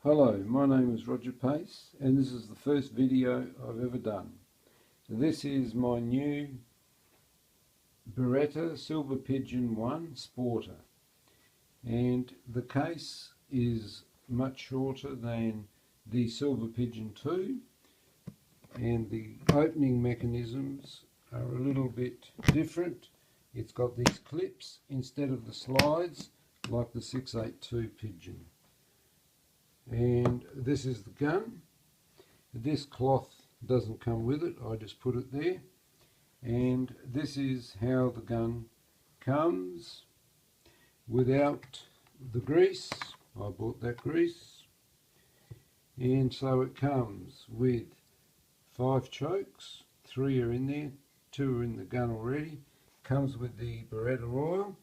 Hello, my name is Roger Pace and this is the first video I've ever done. This is my new Beretta Silver Pigeon 1 Sporter, and the case is much shorter than the Silver Pigeon 2 and the opening mechanisms are a little bit different. It's got these clips instead of the slides like the 682 Pigeon. And this is the gun. This cloth doesn't come with it, I just put it there. And this is how the gun comes without the grease. I bought that grease. And so it comes with 5 chokes, 3 are in there, 2 are in the gun already. Comes with the Beretta Oil,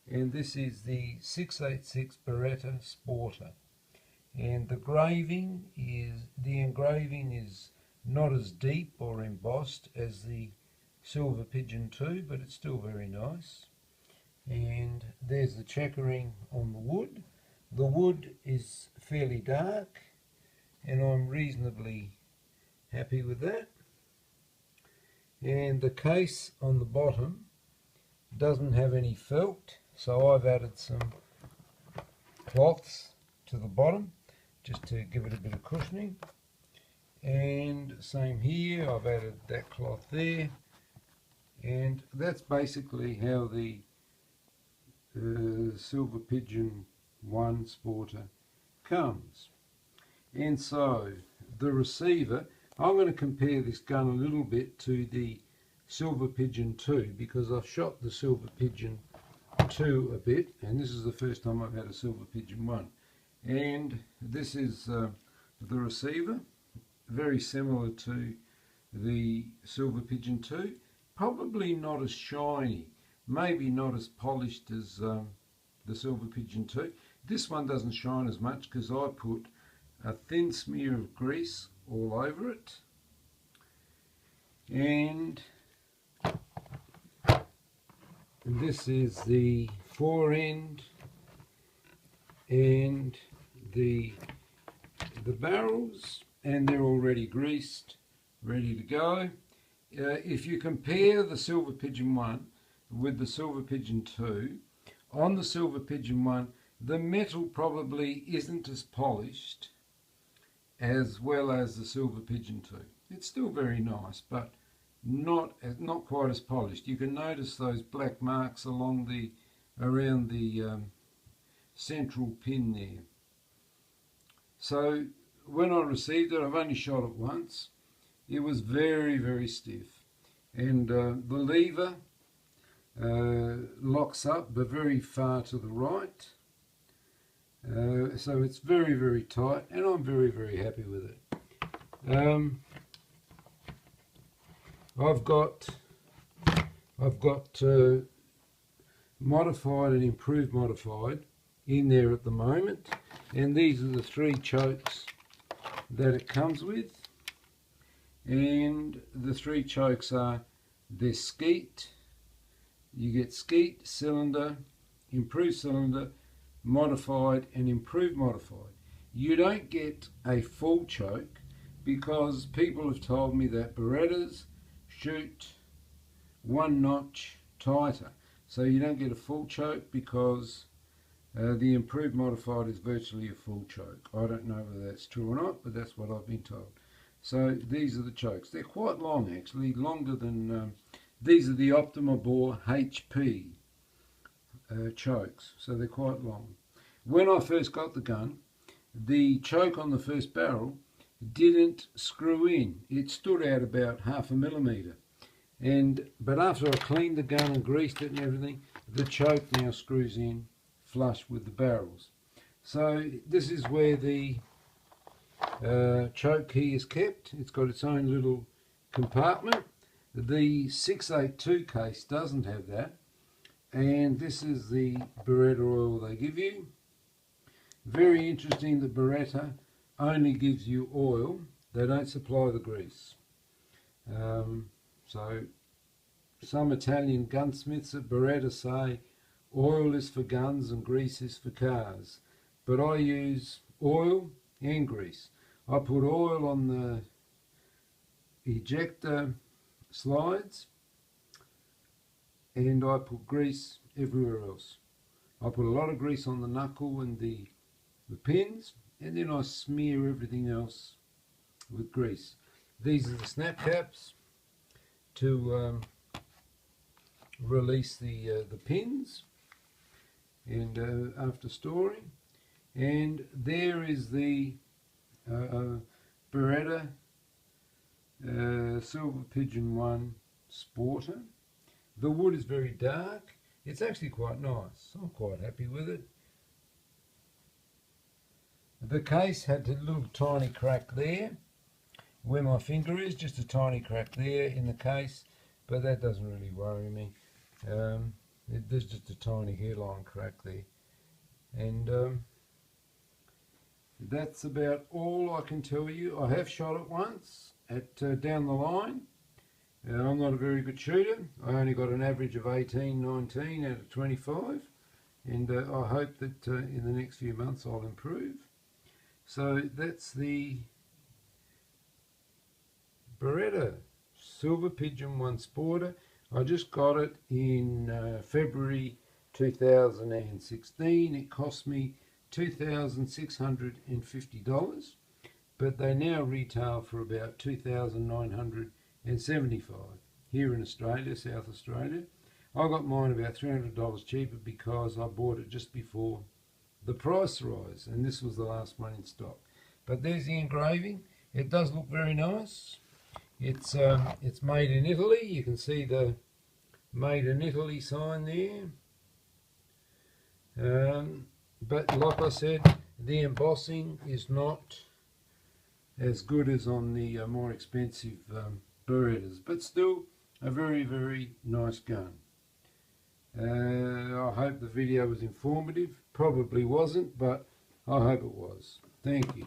and this is the 686 Beretta Sporter. And the engraving is not as deep or embossed as the Silver Pigeon 2, but it's still very nice. And there's the checkering on the wood. The wood is fairly dark and I'm reasonably happy with that. And the case on the bottom doesn't have any felt, so I've added some cloths to the bottom just to give it a bit of cushioning. And same here, I've added that cloth there, and that's basically how the Silver Pigeon 1 Sporter comes. And so the receiver, I'm going to compare this gun a little bit to the Silver Pigeon 2 because I've shot the Silver Pigeon 2 a bit, and this is the first time I've had a Silver Pigeon 1. And this is the receiver, very similar to the Silver Pigeon 2, probably not as shiny, maybe not as polished as the Silver Pigeon 2. This one doesn't shine as much because I put a thin smear of grease all over it. And this is the fore end and the barrels, and they're already greased, ready to go. If you compare the Silver Pigeon 1 with the Silver Pigeon 2, on the Silver Pigeon 1 the metal probably isn't as polished as well as the Silver Pigeon 2. It's still very nice, but not quite as polished. You can notice those black marks around the central pin there. So when I received it, I've only shot it once. It was very, very stiff, and the lever locks up but very far to the right. So it's very, very tight, and I'm very, very happy with it. I've got modified and improved modified in there at the moment, and these are the 3 chokes that it comes with. And the 3 chokes are the skeet. You get skeet, cylinder, improved cylinder, modified and improved modified. You don't get a full choke because people have told me that Berettas shoot 1 notch tighter, so you don't get a full choke because the improved modified is virtually a full choke. I don't know whether that's true or not, but that's what I've been told. So these are the chokes. They're quite long, actually, longer than these are the Optima Bore HP chokes, so they're quite long. When I first got the gun, the choke on the first barrel didn't screw in. It stood out about 1/2 millimeter, but after I cleaned the gun and greased it and everything, the choke now screws in flush with the barrels. So this is where the choke key is kept. It's got its own little compartment. The 682 case doesn't have that, and this is the Beretta Oil they give you. Very interesting that Beretta only gives you oil, they don't supply the grease. So some Italian gunsmiths at Beretta say oil is for guns and grease is for cars, but I use oil and grease. I put oil on the ejector slides and I put grease everywhere else. I put a lot of grease on the knuckle and the pins, and then I smear everything else with grease. These are the snap caps to release the pins and after storing. And there is the Beretta Silver Pigeon 1 Sporter. The wood is very dark. It's actually quite nice. I'm quite happy with it. The case had a little tiny crack there where my finger is, just a tiny crack there in the case, but that doesn't really worry me. There's just a tiny hairline crack there. And that's about all I can tell you. I have shot it once at down the line. I'm not a very good shooter. I only got an average of 18, 19 out of 25, and I hope that in the next few months I'll improve. So that's the Beretta Silver Pigeon 1 Sporter. I just got it in February 2016. It cost me $2,650, but they now retail for about $2,975 here in Australia, South Australia. I got mine about $300 cheaper because I bought it just before the price rise, and this was the last one in stock. But there's the engraving. It does look very nice. It's made in Italy. You can see the made in Italy sign there. But like I said, the embossing is not as good as on the more expensive Berettas, but still a very, very nice gun. I hope the video was informative. Probably wasn't, but I hope it was. Thank you.